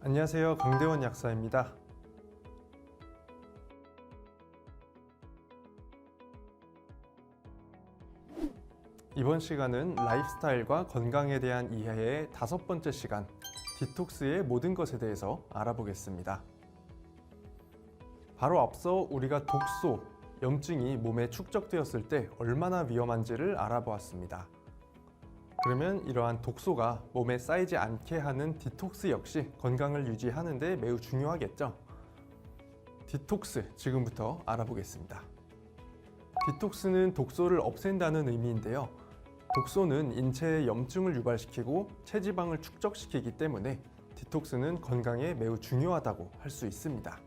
안녕하세요. 강대원 약사입니다. 이번 시간은 라이프스타일과 건강에 대한 이해의 5번째 시간, 디톡스의 모든 것에 대해서 알아보겠습니다. 바로 앞서 우리가 독소, 염증이 몸에 축적되었을 때 얼마나 위험한지를 알아보았습니다. 그러면 이러한 독소가 몸에 쌓이지 않게 하는 디톡스 역시 건강을 유지하는 데 매우 중요하겠죠. 디톡스, 지금부터 알아보겠습니다. 디톡스는 독소를 없앤다는 의미인데요. 독소는 인체에 염증을 유발시키고 체지방을 축적시키기 때문에 디톡스는 건강에 매우 중요하다고 할 수 있습니다.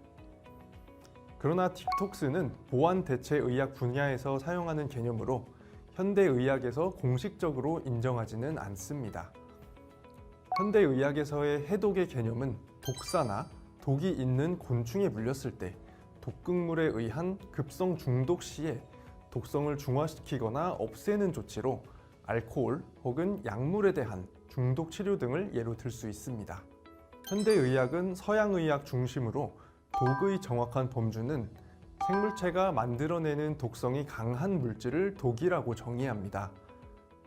그러나 디톡스는 보완 대체 의학 분야에서 사용하는 개념으로 현대의학에서 공식적으로 인정하지는 않습니다. 현대의학에서의 해독의 개념은 독사나 독이 있는 곤충에 물렸을 때 독극물에 의한 급성 중독 시에 독성을 중화시키거나 없애는 조치로 알코올 혹은 약물에 대한 중독 치료 등을 예로 들 수 있습니다. 현대의학은 서양의학 중심으로 독의 정확한 범주는 생물체가 만들어내는 독성이 강한 물질을 독이라고 정의합니다.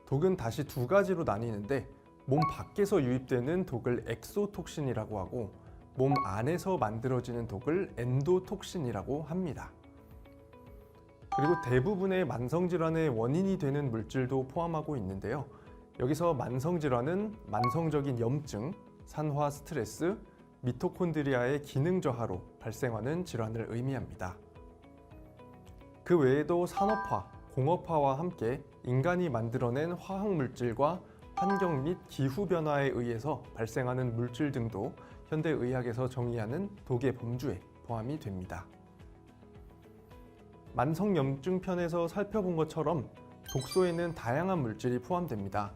독은 다시 두 가지로 나뉘는데 몸 밖에서 유입되는 독을 엑소톡신이라고 하고 몸 안에서 만들어지는 독을 엔도톡신이라고 합니다. 그리고 대부분의 만성질환의 원인이 되는 물질도 포함하고 있는데요. 여기서 만성질환은 만성적인 염증, 산화 스트레스, 미토콘드리아의 기능 저하로 발생하는 질환을 의미합니다. 그 외에도 산업화, 공업화와 함께 인간이 만들어낸 화학물질과 환경 및 기후변화에 의해서 발생하는 물질 등도 현대의학에서 정의하는 독의 범주에 포함이 됩니다. 만성염증 편에서 살펴본 것처럼 독소에는 다양한 물질이 포함됩니다.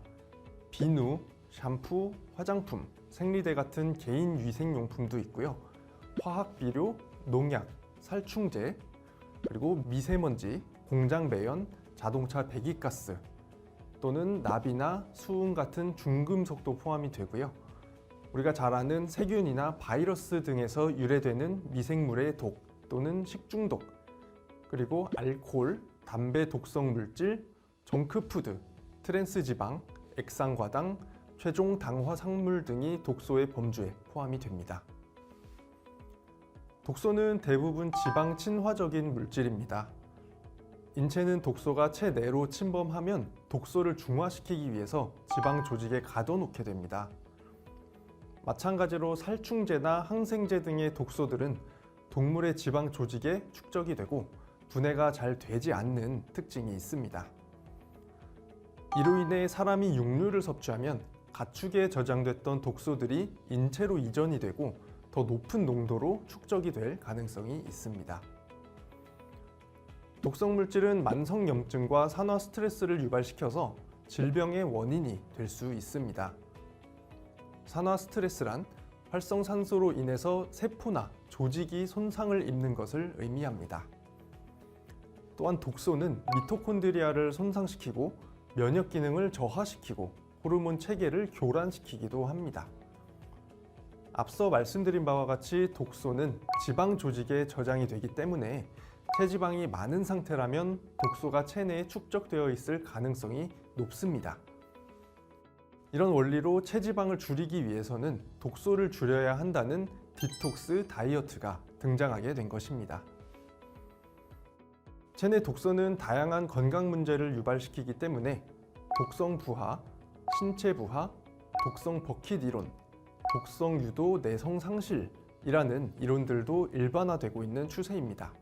비누, 샴푸, 화장품, 생리대 같은 개인 위생용품도 있고요. 화학비료, 농약, 살충제, 그리고 미세먼지, 공장 매연, 자동차 배기가스 또는 납이나 수은 같은 중금속도 포함이 되고요. 우리가 잘 아는 세균이나 바이러스 등에서 유래되는 미생물의 독 또는 식중독, 그리고 알코올, 담배 독성 물질, 정크푸드, 트랜스지방, 액상과당, 최종 당화 상물 등이 독소의 범주에 포함이 됩니다. 독소는 대부분 지방 친화적인 물질입니다. 인체는 독소가 체내로 침범하면 독소를 중화시키기 위해서 지방 조직에 가둬놓게 됩니다. 마찬가지로 살충제나 항생제 등의 독소들은 동물의 지방 조직에 축적이 되고 분해가 잘 되지 않는 특징이 있습니다. 이로 인해 사람이 육류를 섭취하면 가축에 저장됐던 독소들이 인체로 이전이 되고 더 높은 농도로 축적이 될 가능성이 있습니다. 독성 물질은 만성염증과 산화 스트레스를 유발시켜서 질병의 원인이 될 수 있습니다. 산화 스트레스란 활성산소로 인해서 세포나 조직이 손상을 입는 것을 의미합니다. 또한 독소는 미토콘드리아를 손상시키고 면역 기능을 저하시키고 호르몬 체계를 교란시키기도 합니다. 앞서 말씀드린 바와 같이 독소는 지방 조직에 저장이 되기 때문에 체지방이 많은 상태라면 독소가 체내에 축적되어 있을 가능성이 높습니다. 이런 원리로 체지방을 줄이기 위해서는 독소를 줄여야 한다는 디톡스 다이어트가 등장하게 된 것입니다. 체내 독소는 다양한 건강 문제를 유발시키기 때문에 독성 부하, 신체 부하, 독성 버킷 이론, 독성 유도 내성 상실이라는 이론들도 일반화되고 있는 추세입니다.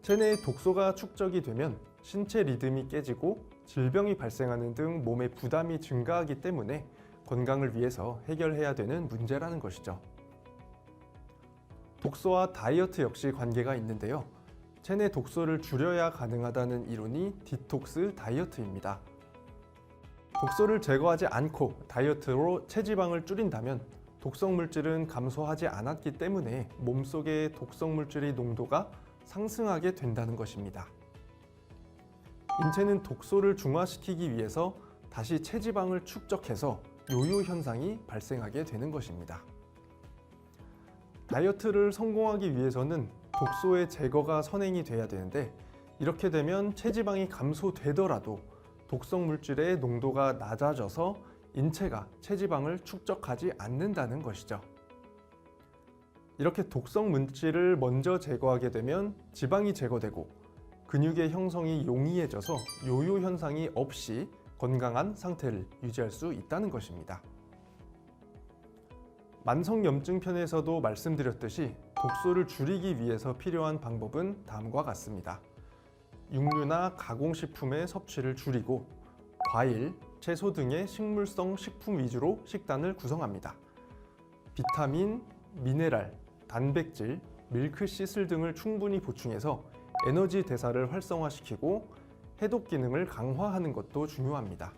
체내에 독소가 축적이 되면 신체 리듬이 깨지고 질병이 발생하는 등 몸의 부담이 증가하기 때문에 건강을 위해서 해결해야 되는 문제라는 것이죠. 독소와 다이어트 역시 관계가 있는데요. 체내 독소를 줄여야 가능하다는 이론이 디톡스 다이어트입니다. 독소를 제거하지 않고 다이어트로 체지방을 줄인다면 독성 물질은 감소하지 않았기 때문에 몸속의 독성 물질의 농도가 상승하게 된다는 것입니다. 인체는 독소를 중화시키기 위해서 다시 체지방을 축적해서 요요 현상이 발생하게 되는 것입니다. 다이어트를 성공하기 위해서는 독소의 제거가 선행이 돼야 되는데, 이렇게 되면 체지방이 감소되더라도 독성 물질의 농도가 낮아져서 인체가 체지방을 축적하지 않는다는 것이죠. 이렇게 독성 물질을 먼저 제거하게 되면 지방이 제거되고 근육의 형성이 용이해져서 요요 현상이 없이 건강한 상태를 유지할 수 있다는 것입니다. 만성염증 편에서도 말씀드렸듯이 독소를 줄이기 위해서 필요한 방법은 다음과 같습니다. 육류나 가공식품의 섭취를 줄이고 과일, 채소 등의 식물성 식품 위주로 식단을 구성합니다. 비타민, 미네랄, 단백질, 밀크시슬 등을 충분히 보충해서 에너지 대사를 활성화시키고 해독 기능을 강화하는 것도 중요합니다.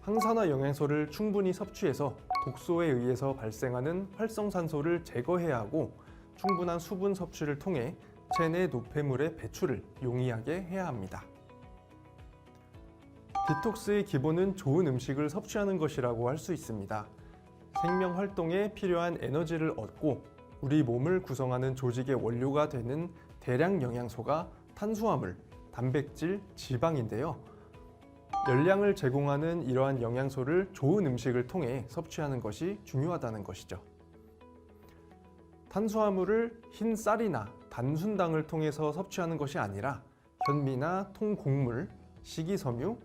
항산화 영양소를 충분히 섭취해서 독소에 의해서 발생하는 활성산소를 제거해야 하고 충분한 수분 섭취를 통해 체내 노폐물의 배출을 용이하게 해야 합니다. 디톡스의 기본은 좋은 음식을 섭취하는 것이라고 할 수 있습니다. 생명 활동에 필요한 에너지를 얻고 우리 몸을 구성하는 조직의 원료가 되는 대량 영양소가 탄수화물, 단백질, 지방인데요. 열량을 제공하는 이러한 영양소를 좋은 음식을 통해 섭취하는 것이 중요하다는 것이죠. 탄수화물을 흰 쌀이나 단순당을 통해서 섭취하는 것이 아니라 현미나 통곡물, 식이섬유,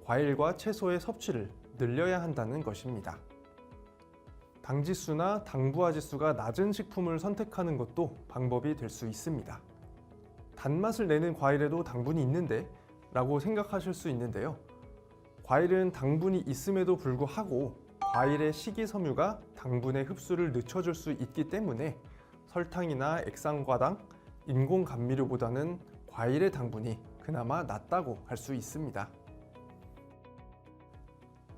과일과 채소의 섭취를 늘려야 한다는 것입니다. 당지수나 당부하지수가 낮은 식품을 선택하는 것도 방법이 될 수 있습니다. 단맛을 내는 과일에도 당분이 있는데? 라고 생각하실 수 있는데요. 과일은 당분이 있음에도 불구하고 과일의 식이섬유가 당분의 흡수를 늦춰줄 수 있기 때문에 설탕이나 액상과당, 인공감미료보다는 과일의 당분이 그나마 낫다고 할 수 있습니다.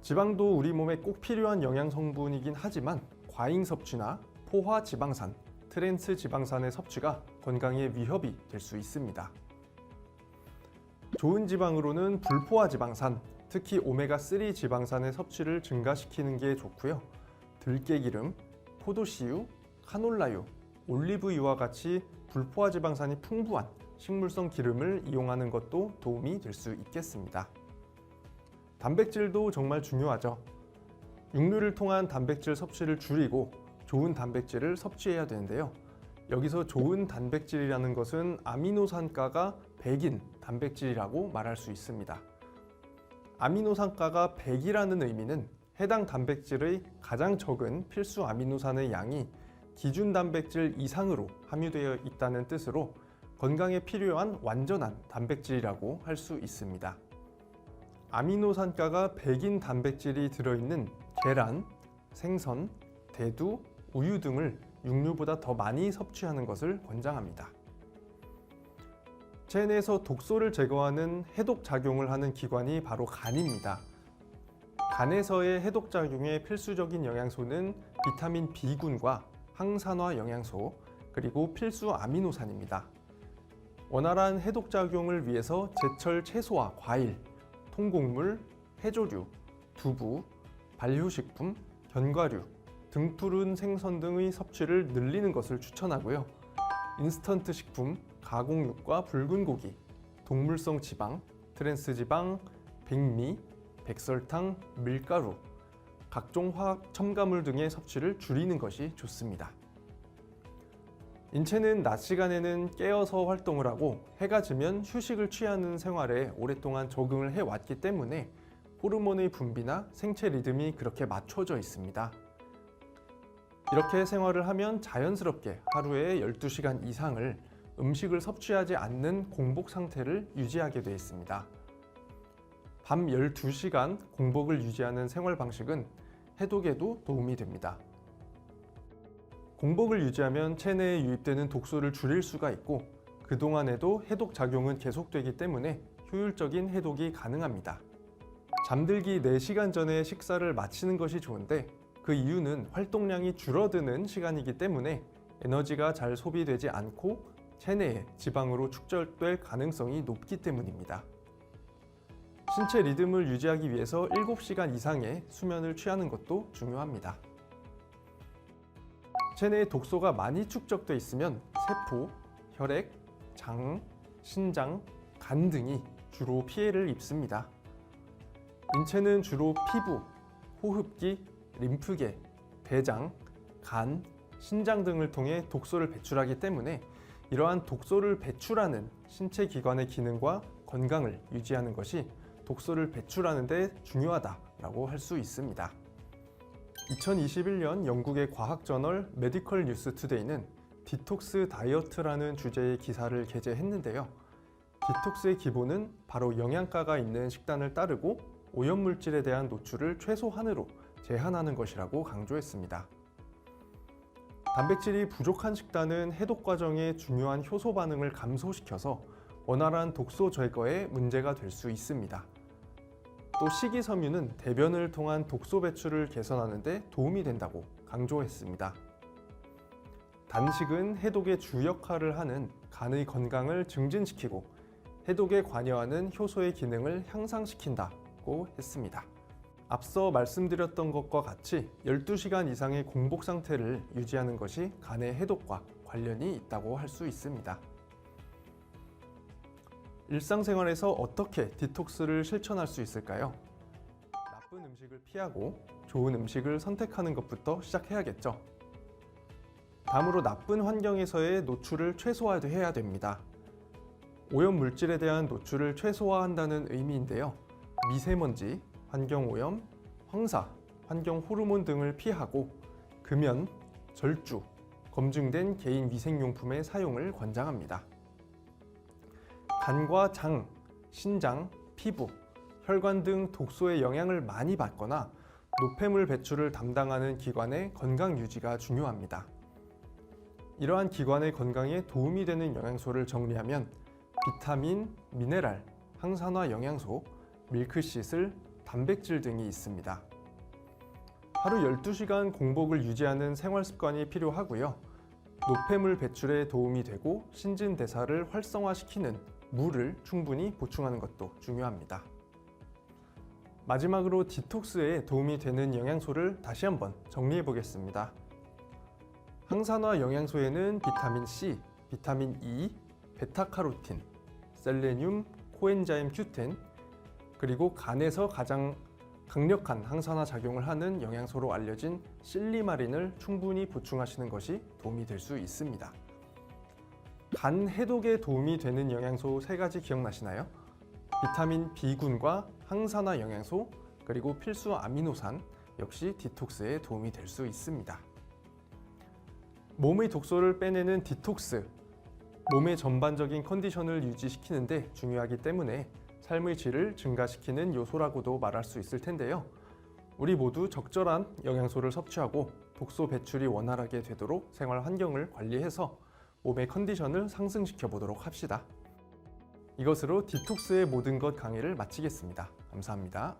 지방도 우리 몸에 꼭 필요한 영양성분이긴 하지만 과잉 섭취나 포화지방산, 트랜스 지방산의 섭취가 건강에 위협이 될 수 있습니다. 좋은 지방으로는 불포화지방산, 특히 오메가3 지방산의 섭취를 증가시키는 게 좋고요. 들깨기름, 포도씨유, 카놀라유, 올리브유와 같이 불포화지방산이 풍부한 식물성 기름을 이용하는 것도 도움이 될 수 있겠습니다. 단백질도 정말 중요하죠. 육류를 통한 단백질 섭취를 줄이고 좋은 단백질을 섭취해야 되는데요. 여기서 좋은 단백질이라는 것은 아미노산가가 100인 단백질이라고 말할 수 있습니다. 아미노산가가 100이라는 의미는 해당 단백질의 가장 적은 필수 아미노산의 양이 기준 단백질 이상으로 함유되어 있다는 뜻으로 건강에 필요한 완전한 단백질이라고 할 수 있습니다. 아미노산가가 100인 단백질이 들어있는 계란, 생선, 대두, 우유 등을 육류보다 더 많이 섭취하는 것을 권장합니다. 체내에서 독소를 제거하는 해독작용을 하는 기관이 바로 간입니다. 간에서의 해독작용에 필수적인 영양소는 비타민 B군과 항산화 영양소, 그리고 필수 아미노산입니다. 원활한 해독작용을 위해서 제철 채소와 과일, 통곡물, 해조류, 두부, 발효식품, 견과류, 등푸른 생선 등의 섭취를 늘리는 것을 추천하고요. 인스턴트 식품, 가공육과 붉은 고기, 동물성 지방, 트랜스 지방, 백미, 백설탕, 밀가루, 각종 화학 첨가물 등의 섭취를 줄이는 것이 좋습니다. 인체는 낮 시간에는 깨어서 활동을 하고 해가 지면 휴식을 취하는 생활에 오랫동안 적응을 해왔기 때문에 호르몬의 분비나 생체 리듬이 그렇게 맞춰져 있습니다. 이렇게 생활을 하면 자연스럽게 하루에 12시간 이상을 음식을 섭취하지 않는 공복 상태를 유지하게 되어 있습니다. 밤 12시간 공복을 유지하는 생활 방식은 해독에도 도움이 됩니다. 공복을 유지하면 체내에 유입되는 독소를 줄일 수가 있고 그동안에도 해독 작용은 계속되기 때문에 효율적인 해독이 가능합니다. 잠들기 4시간 전에 식사를 마치는 것이 좋은데 그 이유는 활동량이 줄어드는 시간이기 때문에 에너지가 잘 소비되지 않고 체내에 지방으로 축적될 가능성이 높기 때문입니다. 신체 리듬을 유지하기 위해서 7시간 이상의 수면을 취하는 것도 중요합니다. 체내에 독소가 많이 축적돼 있으면 세포, 혈액, 장, 신장, 간 등이 주로 피해를 입습니다. 인체는 주로 피부, 호흡기, 림프계, 대장, 간, 신장 등을 통해 독소를 배출하기 때문에 이러한 독소를 배출하는 신체 기관의 기능과 건강을 유지하는 것이 독소를 배출하는 데 중요하다라고 할 수 있습니다. 2021년 영국의 과학 저널 메디컬 뉴스 투데이는 디톡스 다이어트라는 주제의 기사를 게재했는데요. 디톡스의 기본은 바로 영양가가 있는 식단을 따르고 오염물질에 대한 노출을 최소한으로 제한하는 것이라고 강조했습니다. 단백질이 부족한 식단은 해독 과정의 중요한 효소 반응을 감소시켜서 원활한 독소 제거에 문제가 될 수 있습니다. 또 식이섬유는 대변을 통한 독소 배출을 개선하는 데 도움이 된다고 강조했습니다. 단식은 해독의 주 역할을 하는 간의 건강을 증진시키고 해독에 관여하는 효소의 기능을 향상시킨다고 했습니다. 앞서 말씀드렸던 것과 같이 12시간 이상의 공복 상태를 유지하는 것이 간의 해독과 관련이 있다고 할 수 있습니다. 일상생활에서 어떻게 디톡스를 실천할 수 있을까요? 나쁜 음식을 피하고 좋은 음식을 선택하는 것부터 시작해야겠죠. 다음으로 나쁜 환경에서의 노출을 최소화해야 됩니다. 오염 물질에 대한 노출을 최소화한다는 의미인데요. 미세먼지, 환경오염, 황사, 환경 호르몬 등을 피하고 금연, 절주, 검증된 개인 위생용품의 사용을 권장합니다. 간과 장, 신장, 피부, 혈관 등 독소의 영향을 많이 받거나 노폐물 배출을 담당하는 기관의 건강 유지가 중요합니다. 이러한 기관의 건강에 도움이 되는 영양소를 정리하면 비타민, 미네랄, 항산화 영양소, 밀크시슬, 단백질 등이 있습니다. 하루 12시간 공복을 유지하는 생활 습관이 필요하고요. 노폐물 배출에 도움이 되고 신진대사를 활성화시키는 물을 충분히 보충하는 것도 중요합니다. 마지막으로 디톡스에 도움이 되는 영양소를 다시 한번 정리해 보겠습니다. 항산화 영양소에는 비타민 C, 비타민 E, 베타카로틴, 셀레늄, 코엔자임 Q10, 그리고 간에서 가장 강력한 항산화 작용을 하는 영양소로 알려진 실리마린을 충분히 보충하시는 것이 도움이 될 수 있습니다. 간 해독에 도움이 되는 영양소 3가지 기억나시나요? 비타민 B군과 항산화 영양소, 그리고 필수 아미노산 역시 디톡스에 도움이 될 수 있습니다. 몸의 독소를 빼내는 디톡스, 몸의 전반적인 컨디션을 유지시키는 데 중요하기 때문에 삶의 질을 증가시키는 요소라고도 말할 수 있을 텐데요. 우리 모두 적절한 영양소를 섭취하고 독소 배출이 원활하게 되도록 생활 환경을 관리해서 몸의 컨디션을 상승시켜 보도록 합시다. 이것으로 디톡스의 모든 것 강의를 마치겠습니다. 감사합니다.